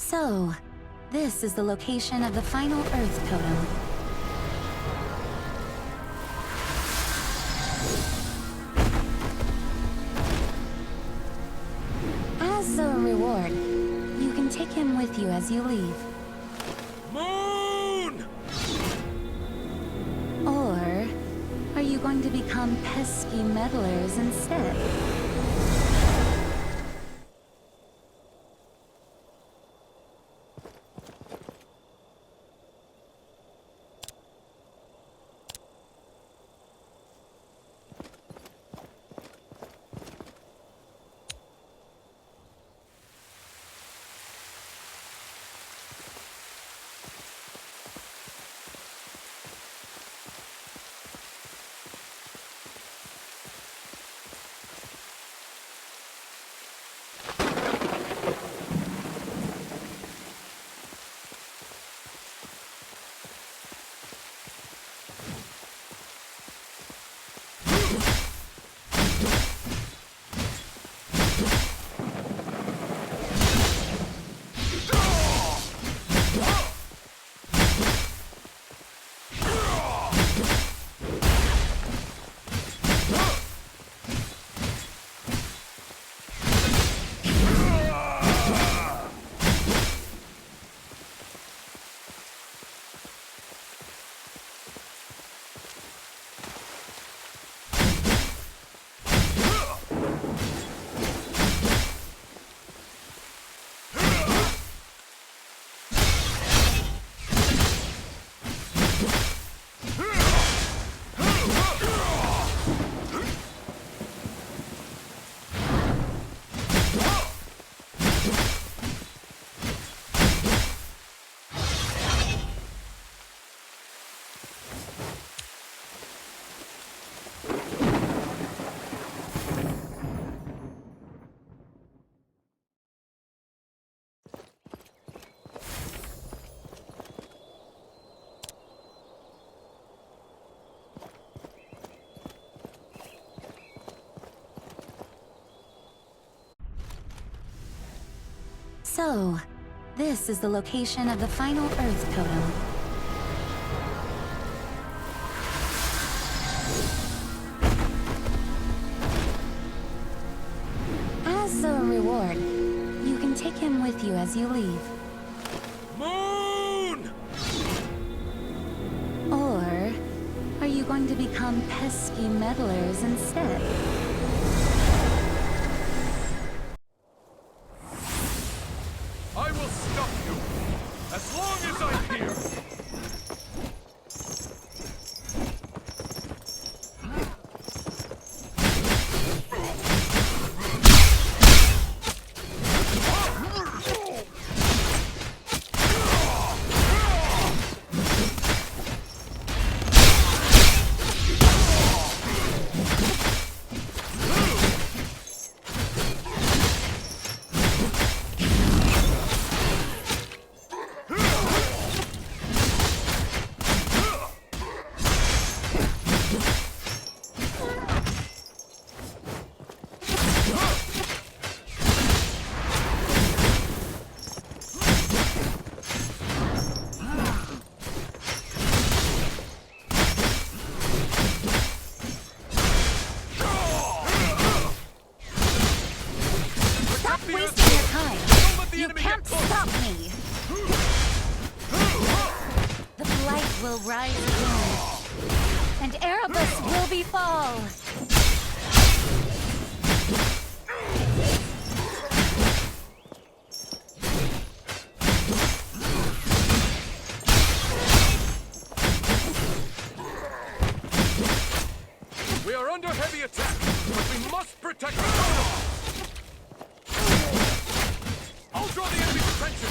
So, this is the location of the final Earth Totem. As a reward, you can take him with you as you leave. Moon! Or are you going to become pesky meddlers instead? So, this is the location of the final Earth Totem. As a reward, you can take him with you as you leave. Moon! Or are you going to become pesky meddlers instead? I will stop you, as long as I'm here. Will rise again, and Erebus will befall. We are under heavy attack, but we must protect the totem. I'll draw the enemy's attention.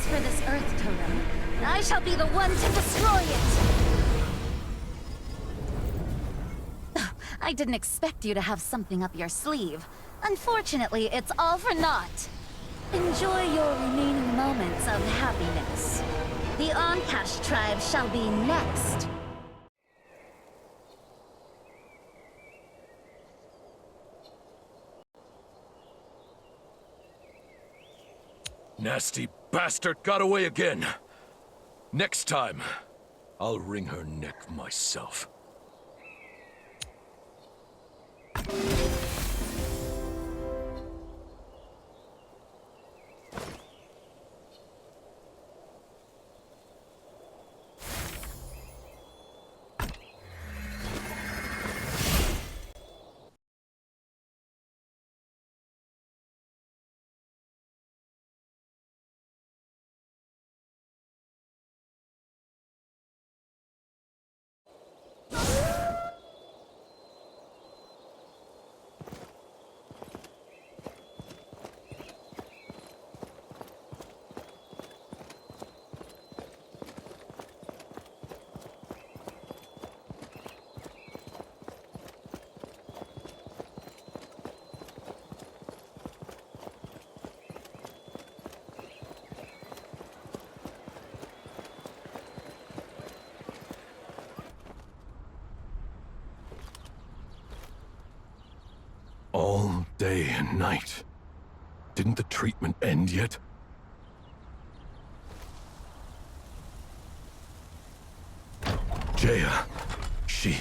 for this Earth Totem, I shall be the one to destroy it! I didn't expect you to have something up your sleeve. Unfortunately, it's all for naught. Enjoy your remaining moments of happiness. The Oncash tribe shall be next. Nasty bastard got away again. Next time, I'll wring her neck myself. All day and night. Didn't the treatment end yet? Jaya, she...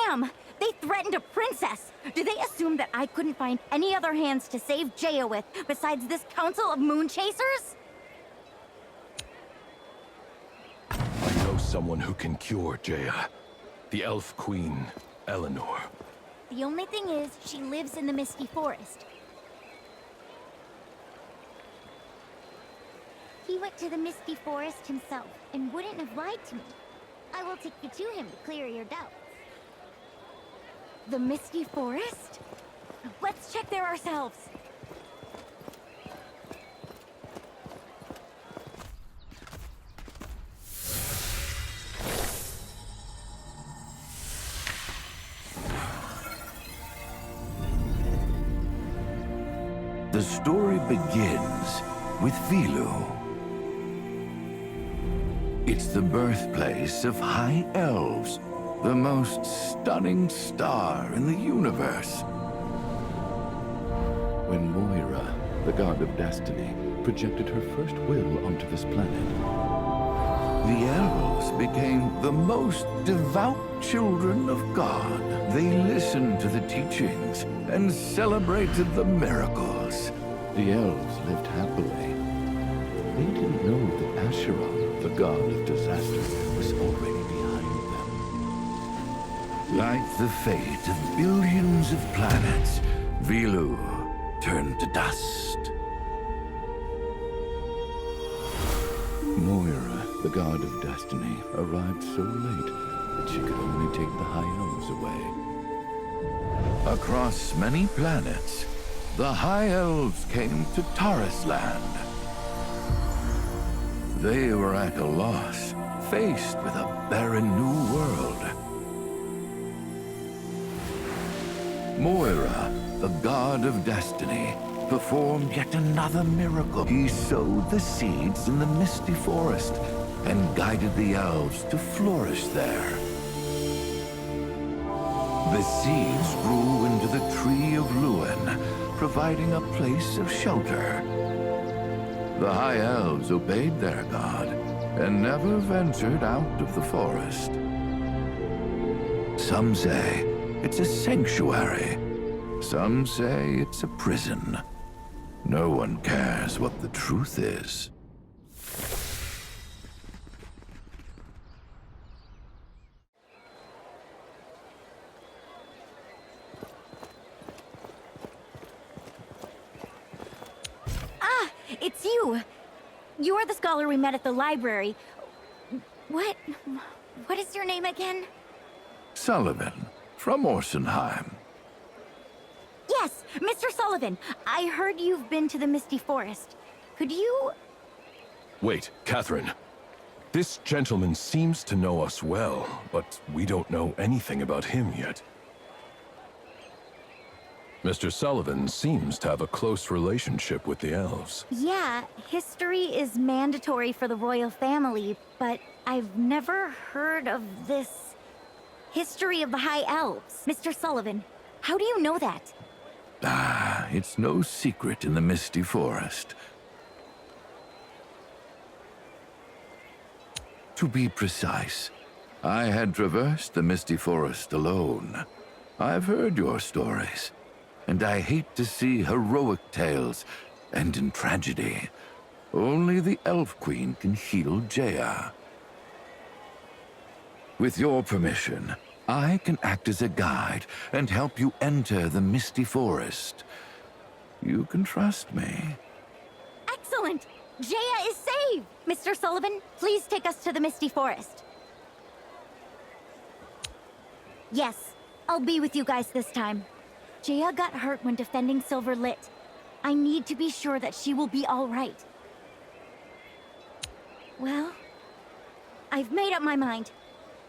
Damn! They threatened a princess! Do they assume that I couldn't find any other hands to save Jaya with besides this council of moon chasers? I know someone who can cure Jaya. The Elf Queen, Eleanor. The only thing is, she lives in the Misty Forest. He went to the Misty Forest himself and wouldn't have lied to me. I will take you to him to clear your doubts. The Misty Forest? Let's check there ourselves. The story begins with Vilu. It's the birthplace of high elves, the most stunning star in the universe. When Moira, the god of destiny, projected her first will onto this planet, the elves became the most devout children of God. They listened to the teachings and celebrated the miracles. The elves lived happily. They didn't know that Asheron, the god of disaster, was already behind them. Like the fate of billions of planets, Vilu turned to dust. Moira, the god of destiny, arrived so late that she could only take the high elves away. Across many planets, the high elves came to Tarisland. They were at a loss, faced with a barren new world. Moira, the god of destiny, performed yet another miracle. He sowed the seeds in the Misty Forest and guided the elves to flourish there. The seeds grew into the Tree of Ruin, providing a place of shelter. The High Elves obeyed their god and never ventured out of the forest. Some say it's a sanctuary. Some say it's a prison. No one cares what the truth is. it's you. You're the scholar we met at the library. What is your name again? Sullivan, from Orsenheim. Yes, Mr. Sullivan. I heard you've been to the Misty Forest. Could you... Wait, Catherine. This gentleman seems to know us well, but we don't know anything about him yet. Mr. Sullivan seems to have a close relationship with the elves. Yeah, history is mandatory for the royal family, but I've never heard of this history of the High Elves. Mr. Sullivan, how do you know that? Ah, it's no secret in the Misty Forest. To be precise, I had traversed the Misty Forest alone. I've heard your stories, and I hate to see heroic tales end in tragedy. Only the Elf Queen can heal Jaya. With your permission, I can act as a guide and help you enter the Misty Forest. You can trust me. Excellent! Jaya is saved! Mr. Sullivan, please take us to the Misty Forest. Yes, I'll be with you guys this time. Jaya got hurt when defending Silver Lit. I need to be sure that she will be all right. Well, I've made up my mind.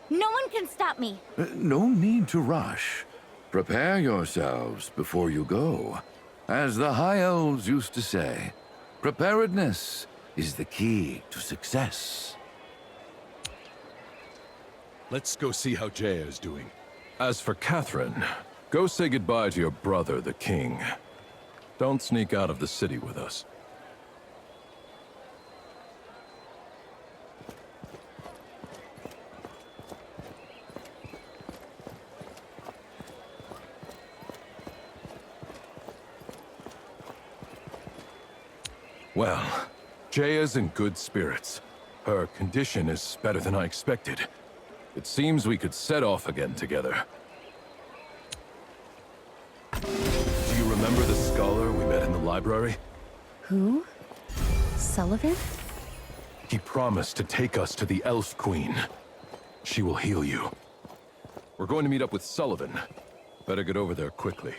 No one can stop me. No need to rush. Prepare yourselves before you go. As the High Elves used to say, preparedness is the key to success. Let's go see how Jaya is doing. As for Catherine, go say goodbye to your brother, the king. Don't sneak out of the city with us. Well, Jaya's in good spirits. Her condition is better than I expected. It seems we could set off again together. Do you remember the scholar we met in the library? Who? Sullivan? He promised to take us to the Elf Queen. She will heal you. We're going to meet up with Sullivan. Better get over there quickly.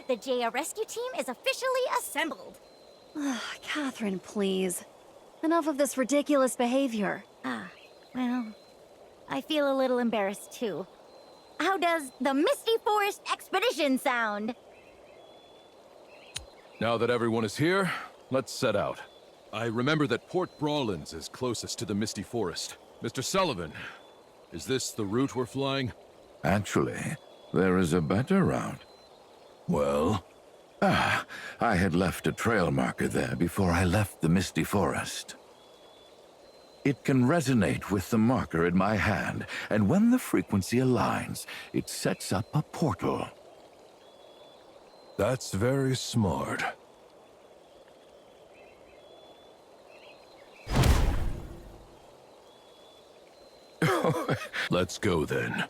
The Jaya rescue team is officially assembled. Catherine, please. Enough of this ridiculous behavior. Well, I feel a little embarrassed too. How does the Misty Forest Expedition sound? Now that everyone is here, let's set out. I remember that Port Brawlins is closest to the Misty Forest. Mr. Sullivan, is this the route we're flying? Actually, there is a better route. Well? I had left a trail marker there before I left the Misty Forest. It can resonate with the marker in my hand, and when the frequency aligns, it sets up a portal. That's very smart. Let's go then.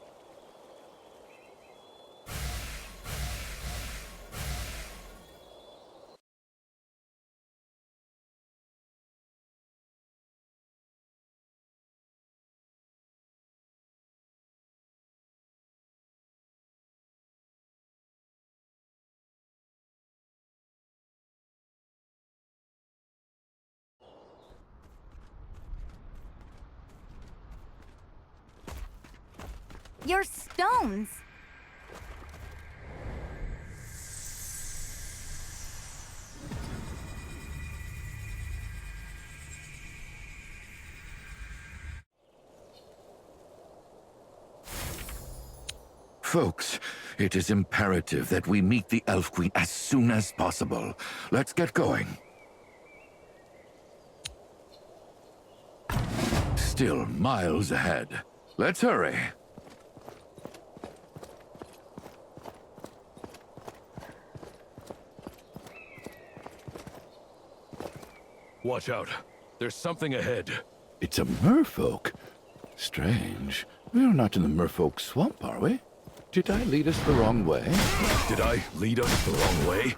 Your stones! Folks, it is imperative that we meet the Elf Queen as soon as possible. Let's get going. Still miles ahead. Let's hurry. Watch out. There's something ahead. It's a merfolk. Strange. We're not in the merfolk swamp, are we? Did I lead us the wrong way? Did I lead us the wrong way?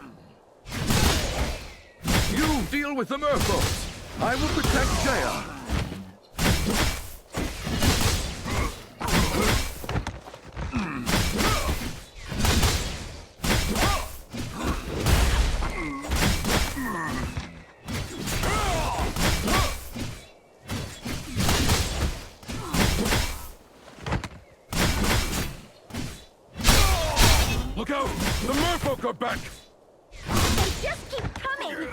You deal with the merfolks. I will protect Jaya. Look out! The merfolk are back! They just keep coming!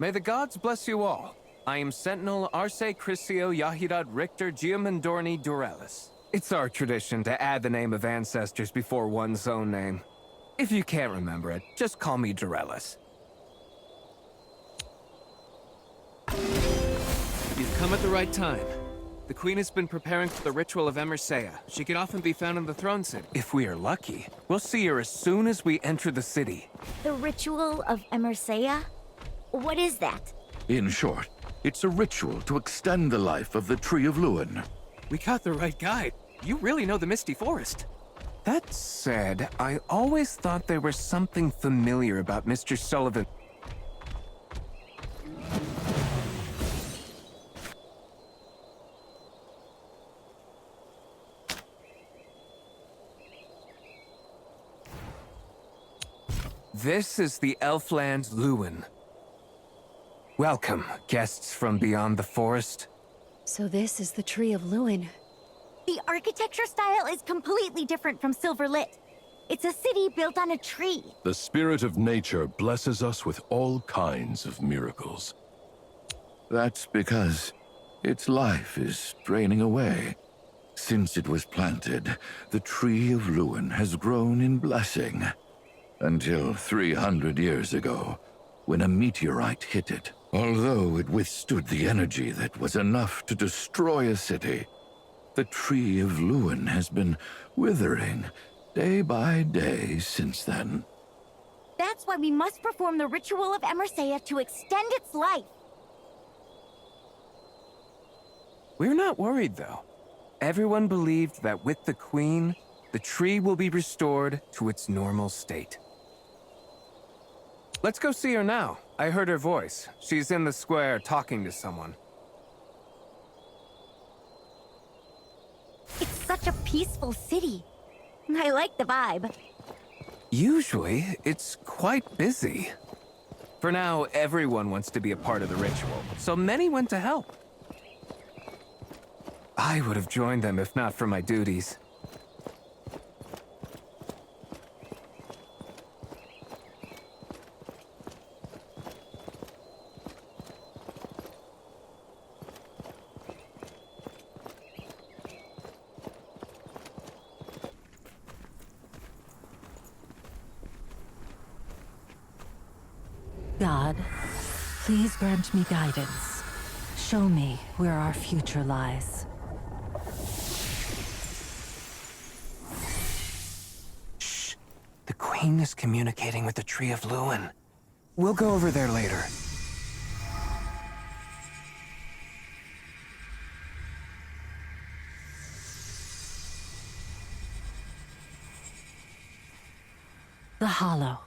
May the gods bless you all. I am Sentinel Arce Crisio Yahirad Richter Giamandorni Durelis. It's our tradition to add the name of ancestors before one's own name. If you can't remember it, just call me Durelis. You've come at the right time. The Queen has been preparing for the ritual of Emersea. She can often be found in the throne city. If we are lucky, we'll see her as soon as we enter the city. The ritual of Emersea? What is that? In short, it's a ritual to extend the life of the Tree of Luin. We got the right guide. You really know the Misty Forest. That said, I always thought there was something familiar about Mr. Sullivan. This is the Elfland Luin. Welcome, guests from beyond the forest. So this is the Tree of Luin. The architecture style is completely different from Silverlit. It's a city built on a tree. The spirit of nature blesses us with all kinds of miracles. That's because its life is draining away. Since it was planted, the Tree of Luin has grown in blessing. Until 300 years ago, when a meteorite hit it. Although it withstood the energy that was enough to destroy a city, the Tree of Luin has been withering day by day since then. That's why we must perform the ritual of Emersea to extend its life. We're not worried, though. Everyone believed that with the Queen, the tree will be restored to its normal state. Let's go see her now. I heard her voice. She's in the square talking to someone. It's such a peaceful city. I like the vibe. Usually, it's quite busy. For now, everyone wants to be a part of the ritual, so many went to help. I would have joined them if not for my duties. God, please grant me guidance. Show me where our future lies. Shh. The Queen is communicating with the Tree of Luin. We'll go over there later. The Hollow.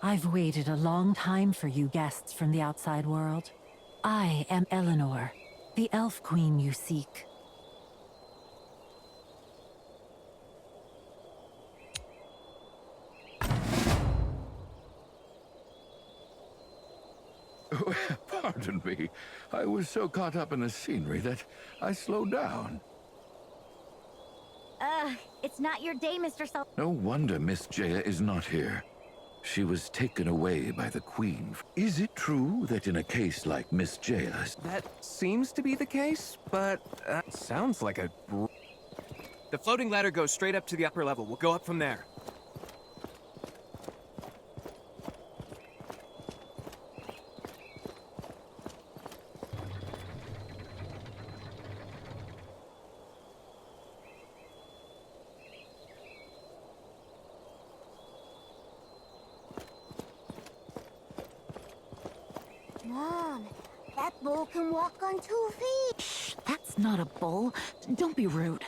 I've waited a long time for you guests from the outside world. I am Eleanor, the elf queen you seek. Pardon me. I was so caught up in the scenery that I slowed down. It's not your day, Mr. Sullivan. No wonder Miss Jaya is not here. She was taken away by the Queen. Is it true that in a case like Miss Jaya's... That seems to be the case, but sounds like a... The floating ladder goes straight up to the upper level. We'll go up from there. Mom, that bull can walk on 2 feet. Shh, that's not a bull. Don't be rude.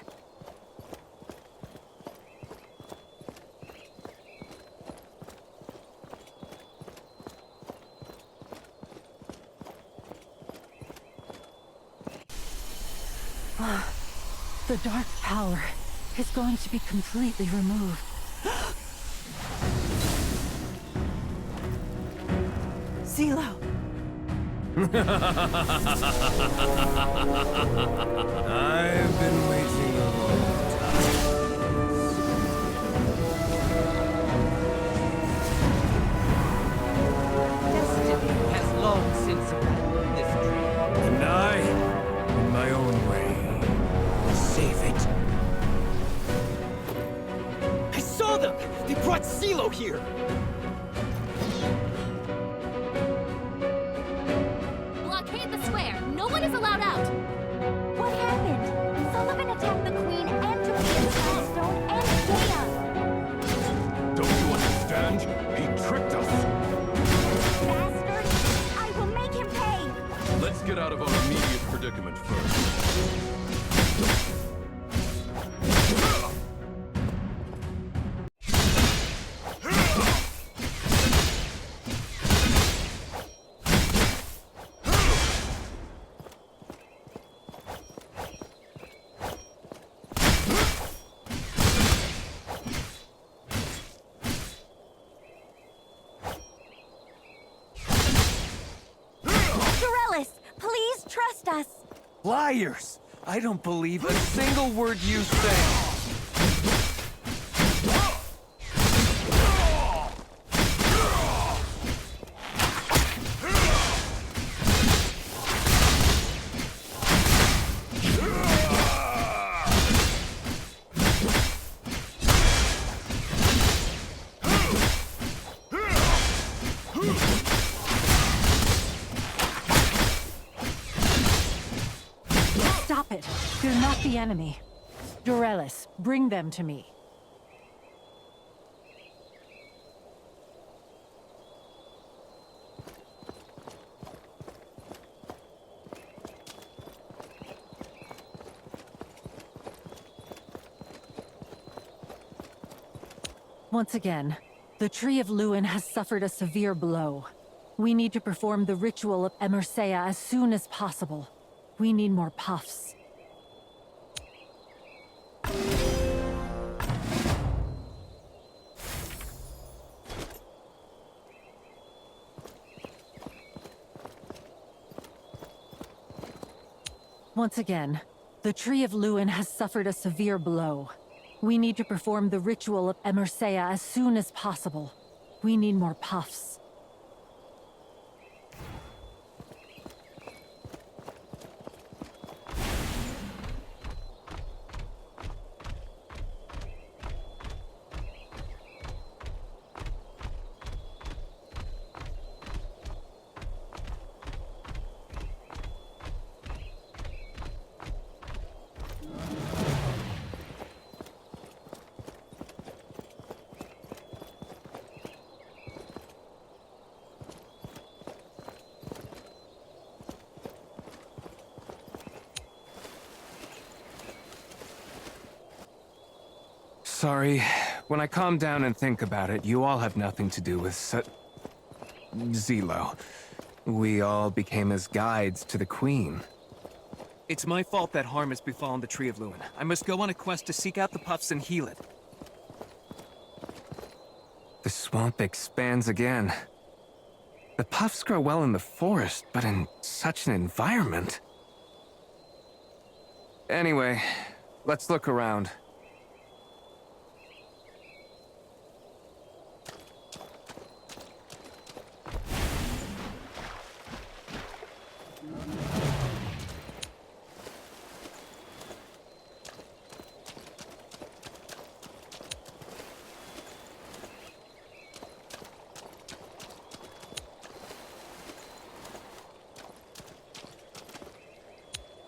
The dark power is going to be completely removed. Zelo! I've been waiting a long time. Destiny has long since abandoned this dream. And I, in my own way, will save it. I saw them! They brought Zelo here! Blockade the square. No one is allowed out. What happened? Sullivan attacked the Queen and took the Stone and Jaya. Don't you understand? He tricked us! Bastard! I will make him pay! Let's get out of our immediate predicament first. Dorellis, please trust us! Liars! I don't believe a single word you say. Stop it! They're not the enemy. Dorellis, bring them to me. Once again, the Tree of Lewin has suffered a severe blow. We need to perform the ritual of Emersea as soon as possible. We need more puffs. Once again, the Tree of Lewin has suffered a severe blow. We need to perform the ritual of Emersea as soon as possible. We need more puffs. Sorry. When I calm down and think about it, you all have nothing to do with Zelo. We all became as guides to the Queen. It's my fault that harm has befallen the Tree of Lewin. I must go on a quest to seek out the puffs and heal it. The swamp expands again. The puffs grow well in the forest, but in such an environment. Anyway, let's look around.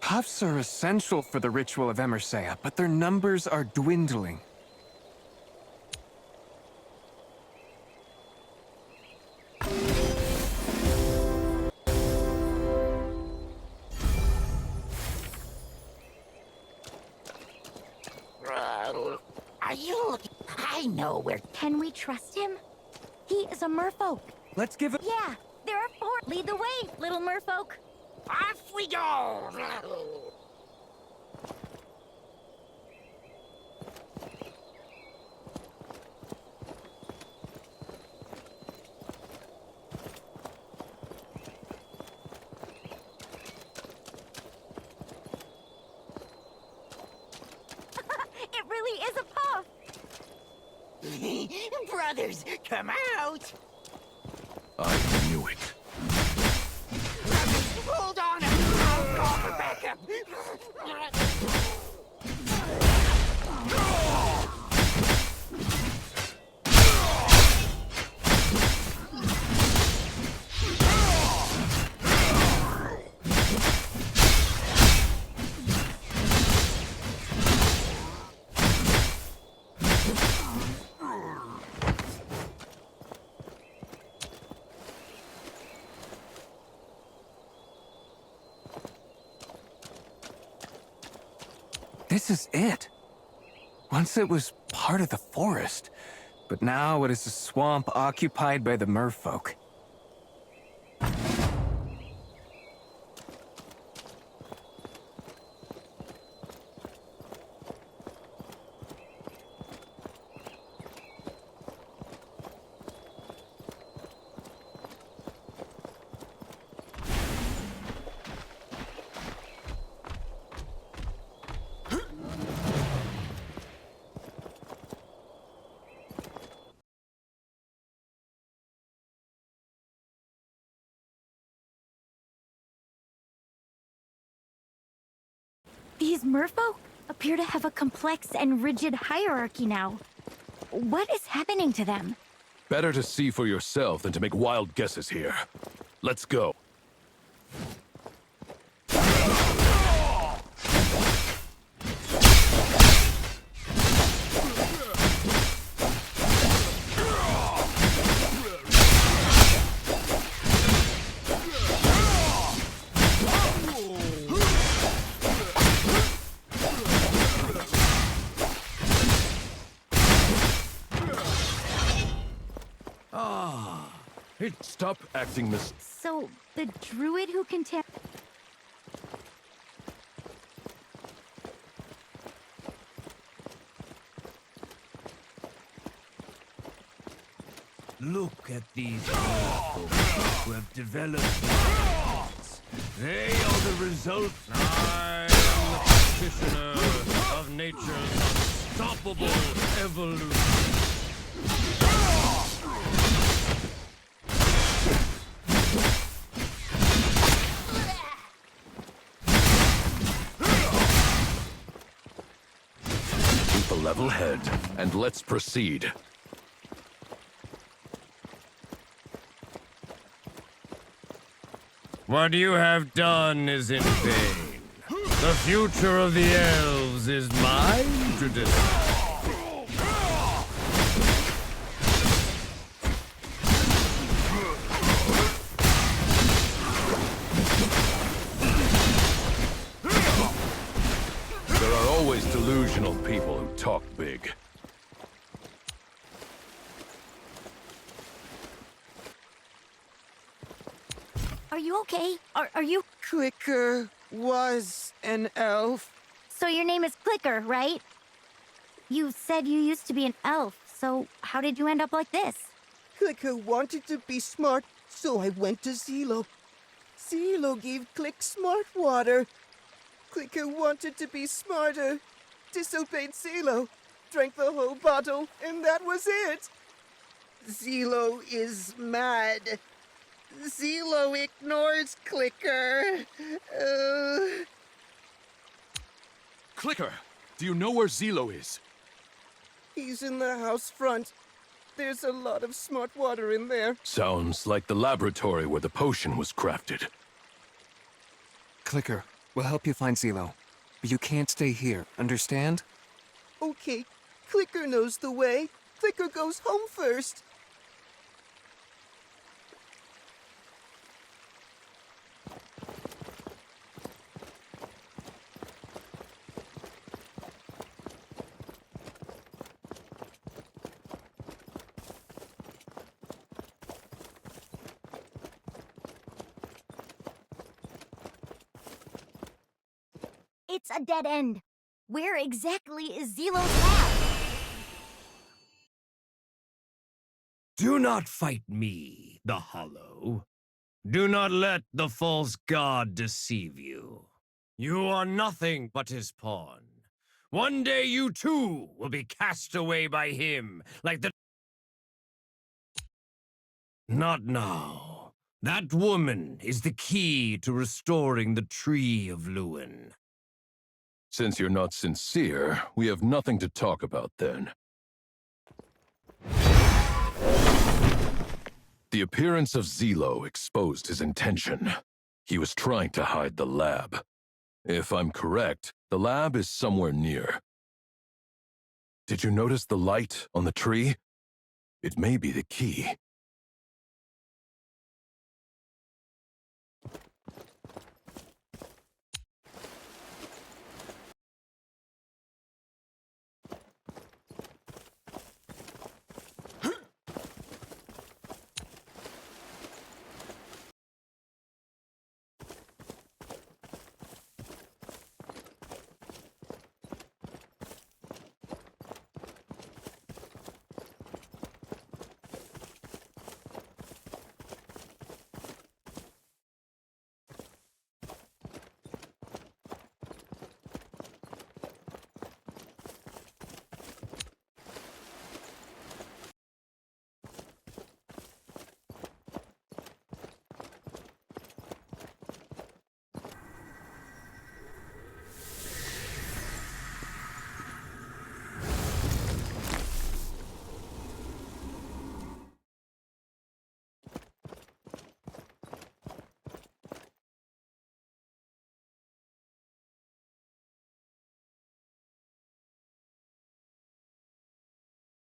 Puffs are essential for the ritual of Emersea, but their numbers are dwindling. Are you looking? I know where. Can we trust him? He is a merfolk. Let's give it. Yeah, there are 4. Lead the way, little merfolk. Off we go! It really is a puff. Brothers, come out! I knew it. Hold on! I'll call for backup! This is it. Once it was part of the forest, but now it is a swamp occupied by the merfolk. These merfolk appear to have a complex and rigid hierarchy now. What is happening to them? Better to see for yourself than to make wild guesses here. Let's go. Hey, stop acting this. So, the druid who can tell. Look at these people who have developed these. They are the result. I am the practitioner of nature's unstoppable evolution. Keep a level head, and let's proceed. What you have done is in vain. The future of the elves is mine to decide. There are always delusional people who talk big. you okay? Are you... Clicker was an elf. So your name is Clicker, right? You said you used to be an elf, so how did you end up like this? Clicker wanted to be smart, so I went to Zelo. Zelo gave Click smart water. Clicker wanted to be smarter, disobeyed Zelo, drank the whole bottle, and that was it. Zelo is mad. Zelo ignores Clicker. Clicker, do you know where Zelo is? He's in the house front. There's a lot of smart water in there. Sounds like the laboratory where the potion was crafted. Clicker, we'll help you find Zelo. But you can't stay here, understand? Okay, Clicker knows the way. Clicker goes home first. It's a dead end. Where exactly is Zelo's lab? Do not fight me, the Hollow. Do not let the false god deceive you. You are nothing but his pawn. One day you too will be cast away by him, like the... Not now. That woman is the key to restoring the Tree of Lewin. Since you're not sincere, we have nothing to talk about then. The appearance of Zelo exposed his intention. He was trying to hide the lab. If I'm correct, the lab is somewhere near. Did you notice the light on the tree? It may be the key.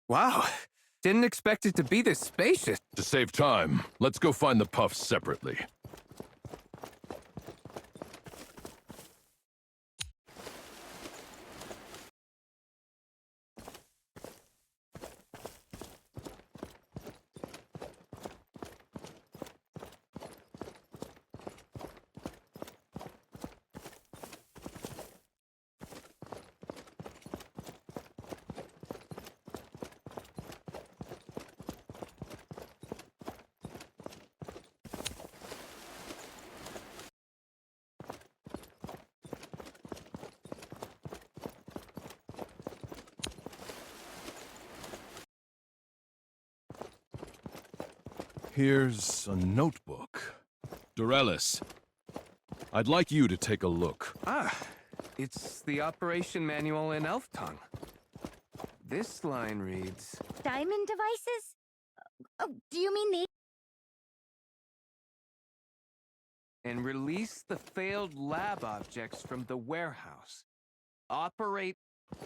Wow, didn't expect it to be this spacious. To save time, let's go find the puffs separately. Here's a notebook. Dorellis, I'd like you to take a look. Ah, it's the operation manual in elf tongue. This line reads... Diamond devices? Oh, do you mean the... And release the failed lab objects from the warehouse. Operate...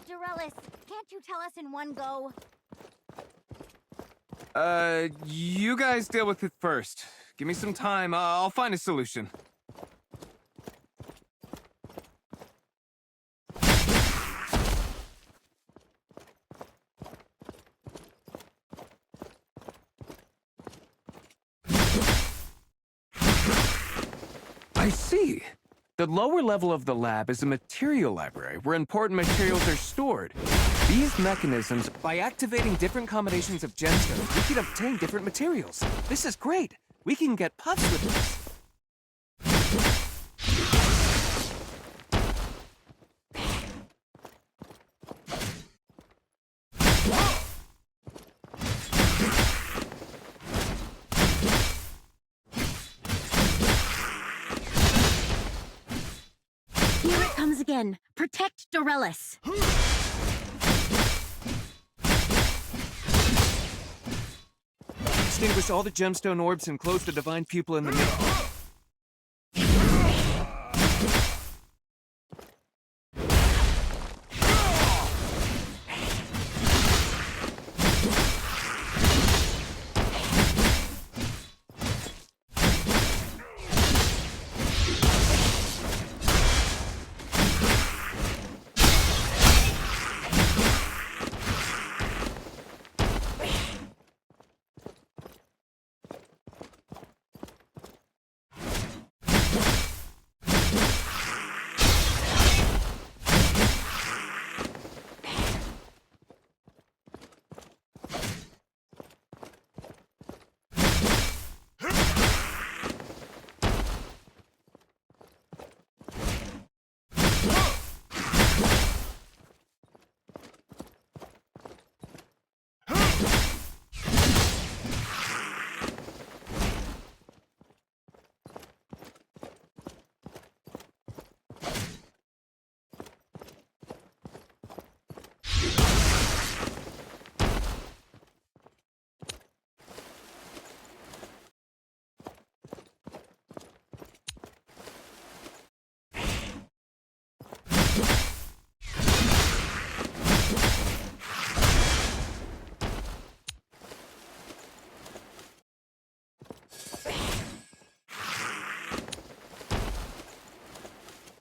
Dorellis, can't you tell us in one go? You guys deal with it first. Give me some time, I'll find a solution. I see. The lower level of the lab is a material library where important materials are stored. These mechanisms, by activating different combinations of gemstones, we can obtain different materials. This is great. We can get puffs with this. Here it comes again. Protect Dorellis. Extinguish all the gemstone orbs and close the divine pupil in the middle.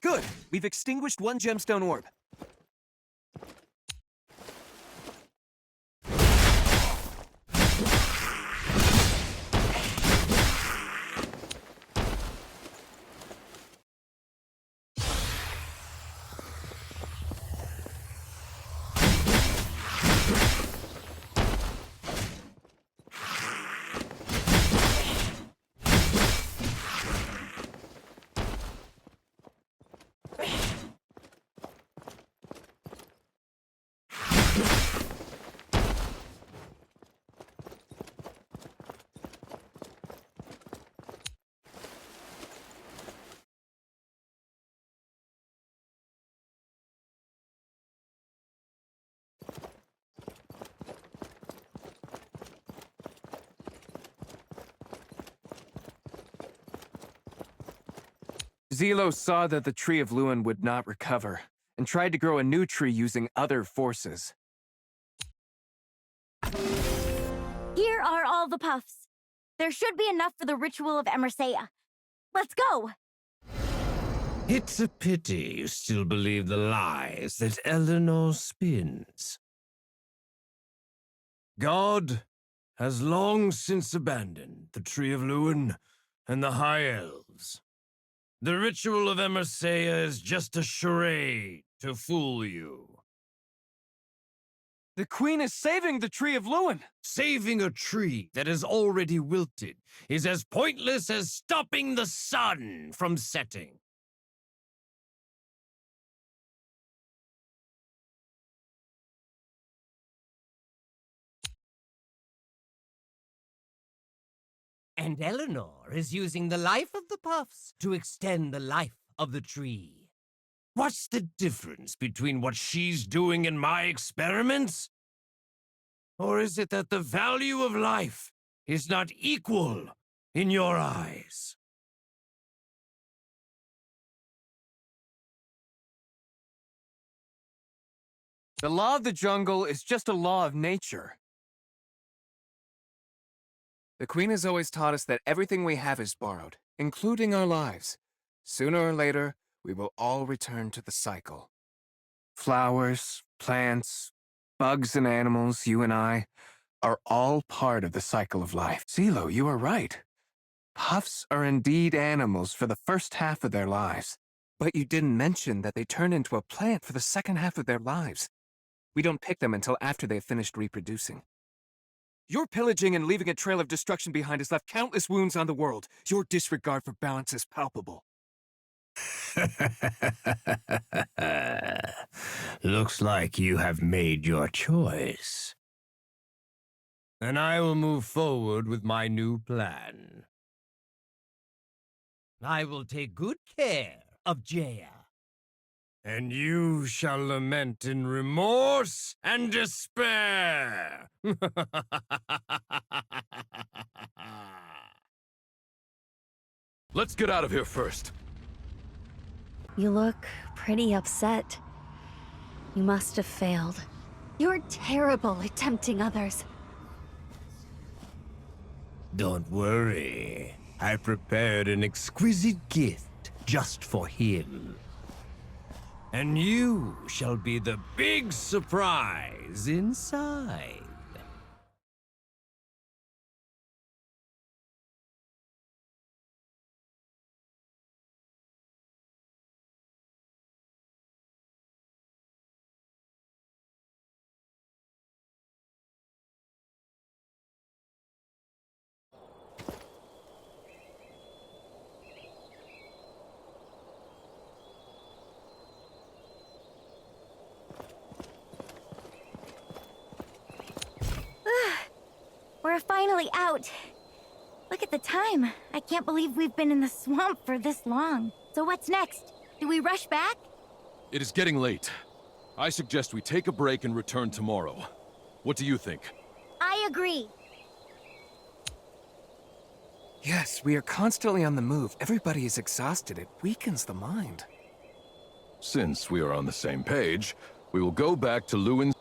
Good. We've extinguished one gemstone orb. Zelo saw that the Tree of Luin would not recover, and tried to grow a new tree using other forces. Here are all the puffs. There should be enough for the ritual of Emersea. Let's go! It's a pity you still believe the lies that Eleanor spins. God has long since abandoned the Tree of Luin and the High Elves. The ritual of Emersea is just a charade to fool you. The Queen is saving the Tree of Luin! Saving a tree that is already wilted is as pointless as stopping the sun from setting. And Eleanor is using the life of the puffs to extend the life of the tree. What's the difference between what she's doing and my experiments? Or is it that the value of life is not equal in your eyes? The law of the jungle is just a law of nature. The Queen has always taught us that everything we have is borrowed, including our lives. Sooner or later, we will all return to the cycle. Flowers, plants, bugs and animals, you and I, are all part of the cycle of life. Zelo, you are right. Puffs are indeed animals for the first half of their lives. But you didn't mention that they turn into a plant for the second half of their lives. We don't pick them until after they've finished reproducing. Your pillaging and leaving a trail of destruction behind has left countless wounds on the world. Your disregard for balance is palpable. Looks like you have made your choice. And I will move forward with my new plan. I will take good care of Jaya. And you shall lament in remorse and despair. Let's get out of here first. You look pretty upset. You must have failed. You're terrible at tempting others. Don't worry. I prepared an exquisite gift just for him. And you shall be the big surprise inside. We're finally out. Look at the time. I can't believe we've been in the swamp for this long. So what's next? Do we rush back? It is getting late. I suggest we take a break and return tomorrow. What do you think? I agree. Yes, we are constantly on the move. Everybody is exhausted. It weakens the mind. Since we are on the same page, we will go back to Lewin's.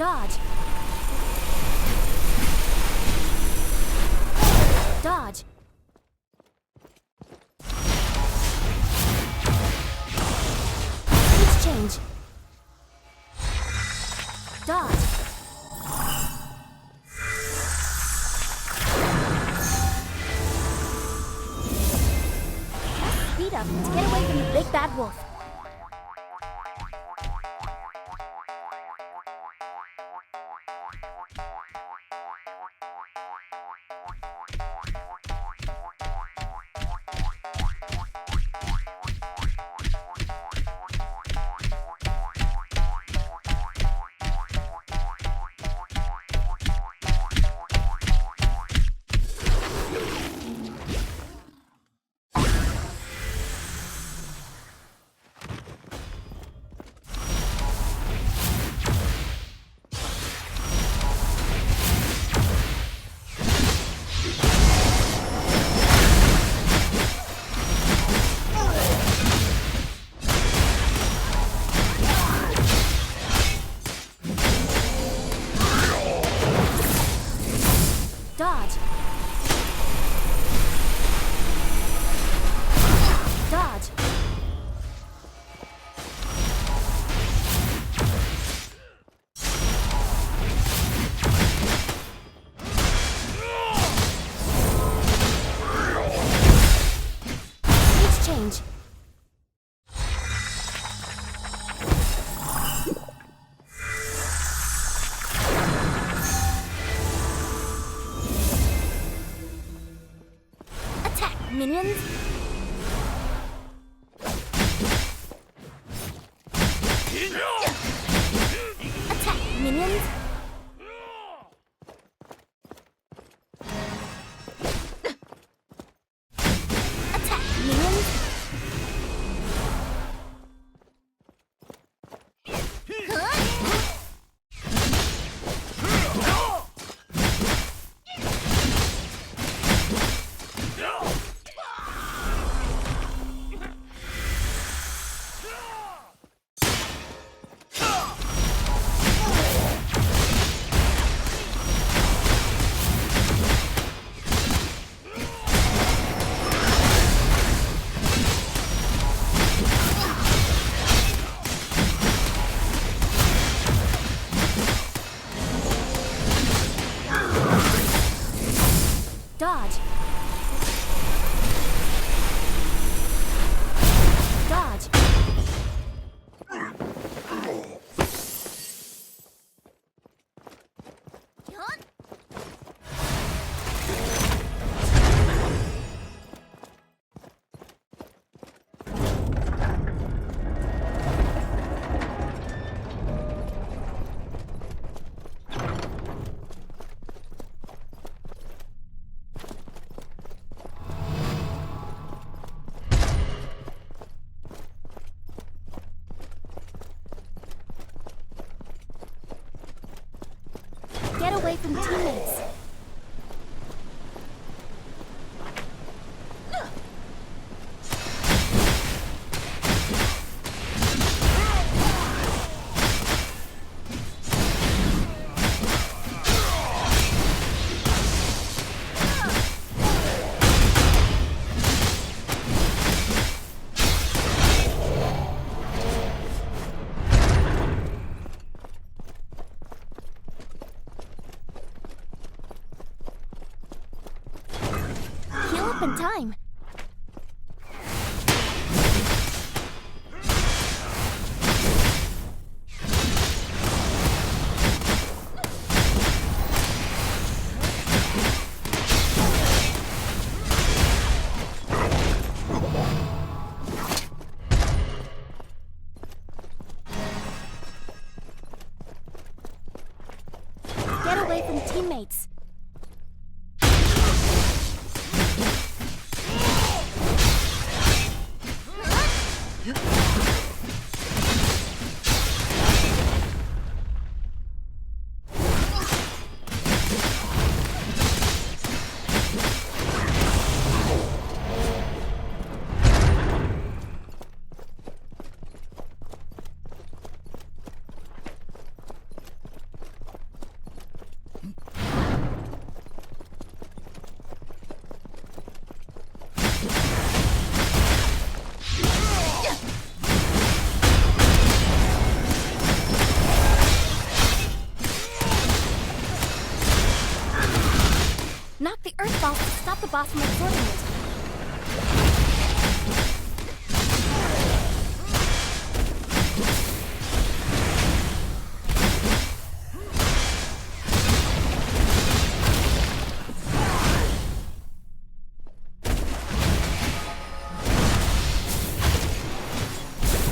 Dodge. Dodge. Stage change. Dodge. Speed up to get away from the big bad wolf. Dodge. Dodge. Stage change. Attack, minions! Attack, minions! Attack, minions! Dodge. Dodge. Get away from teammates. Heal up in time. Get away from teammates. the boss from absorbing it.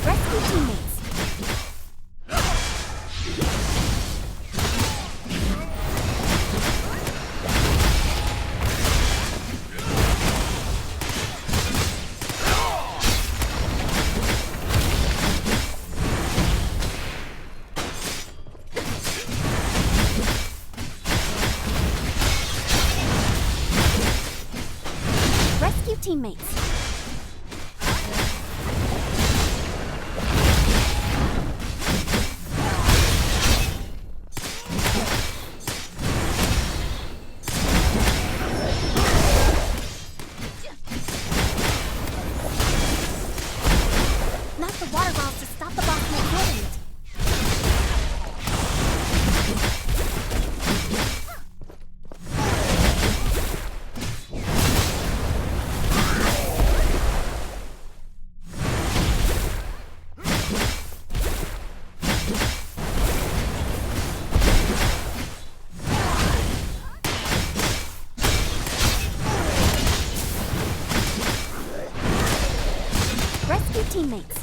Rescue teammates. Rescue teammates. Not the water balls to stop the boss from absorbing it. Rescue teammates.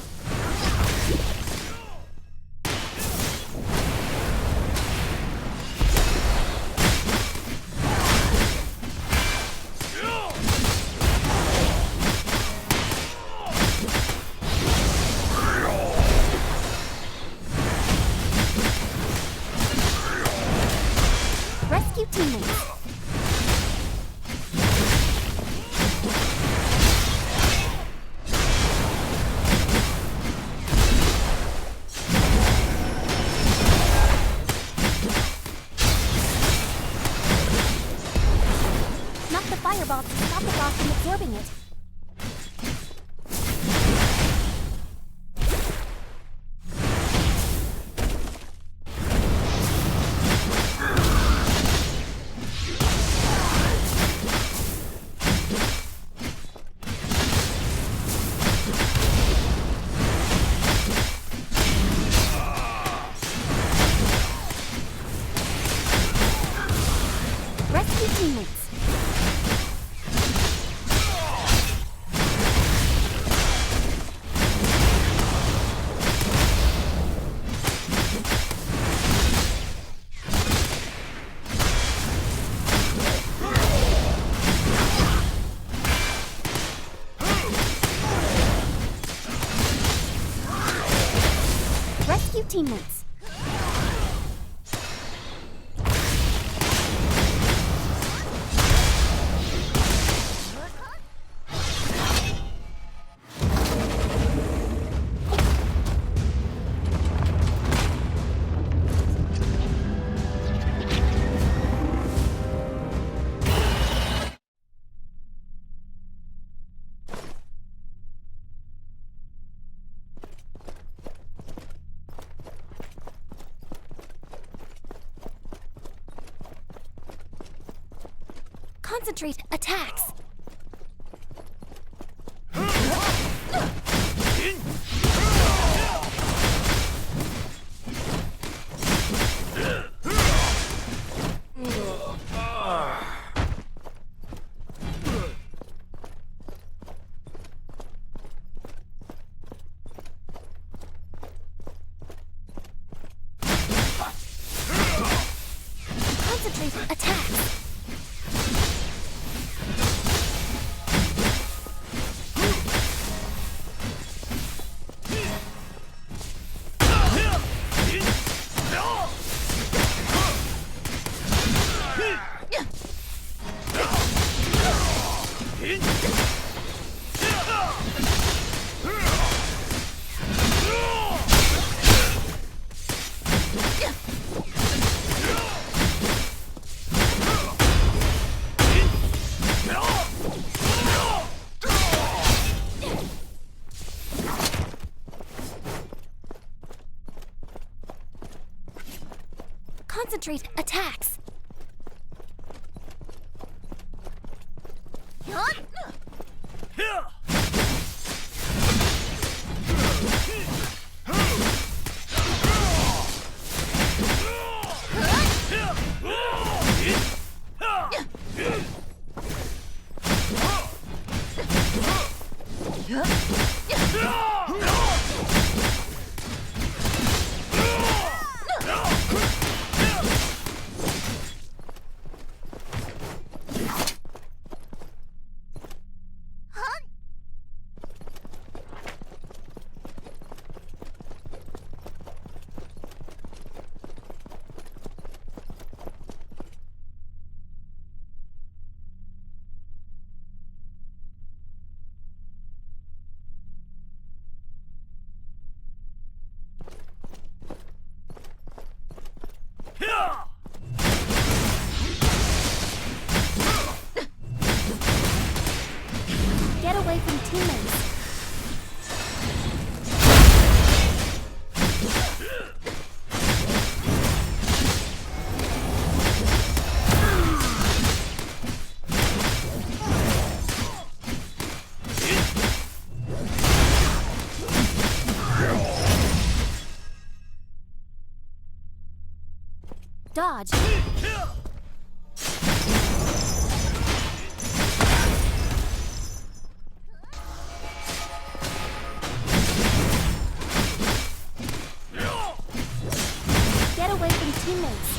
Rescue teammates. Knock the fireball to stop the boss from absorbing it. Rescue teammates. Rescue teammates. Concentrate attacks. Concentrate attacks. Concentrate attacks. Dodge. Get away from teammates.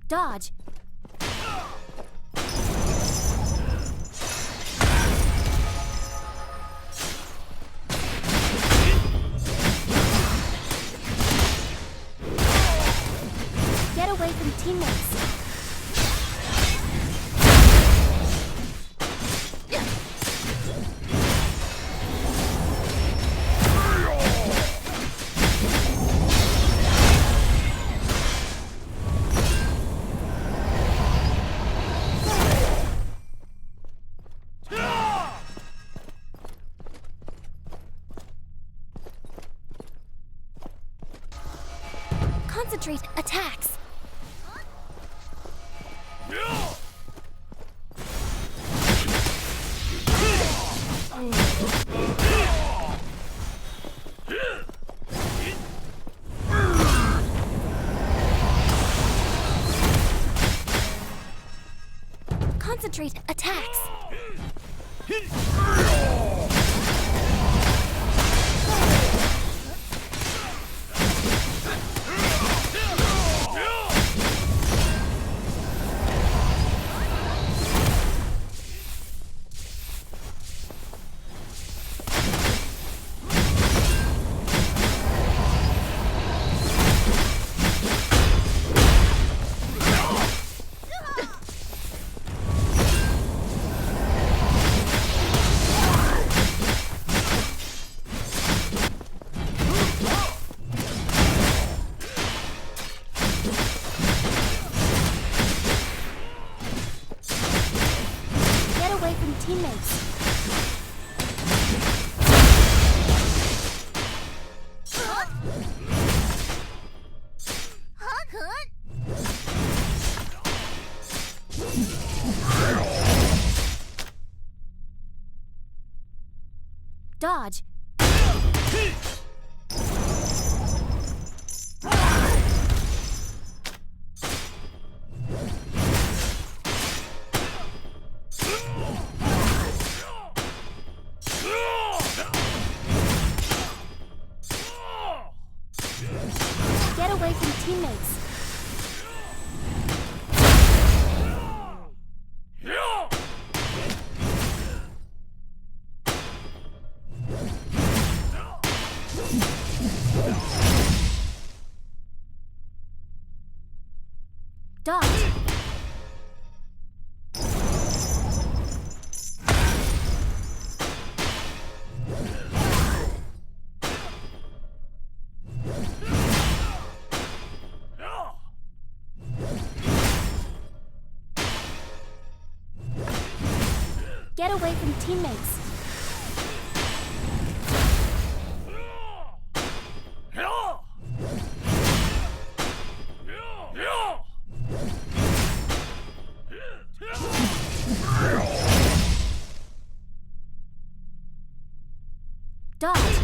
Dodge. Get away from teammates. Concentrate attacks. Concentrate attacks. Teammates. Dodge. Get away from teammates. Dodge. Get away from teammates. Dodge.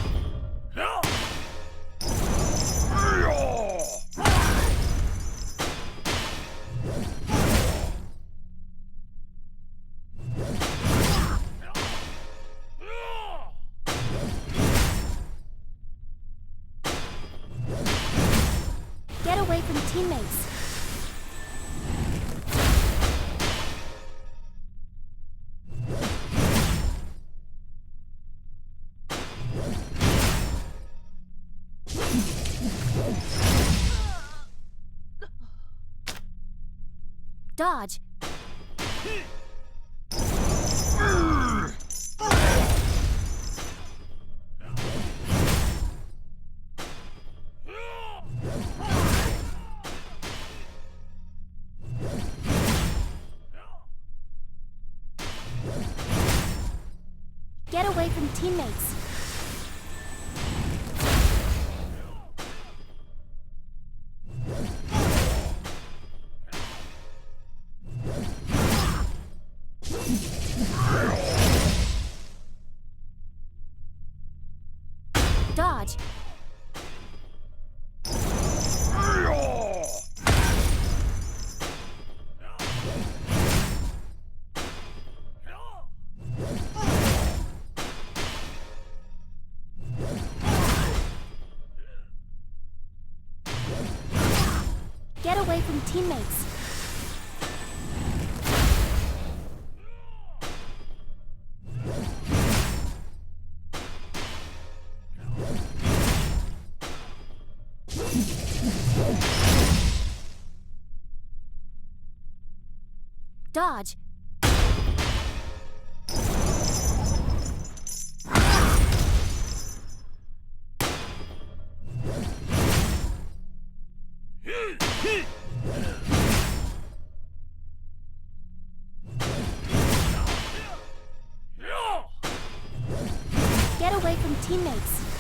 Get away from teammates. Dodge. Get away from teammates. Dodge. Get away from teammates. Dodge. Get away from teammates.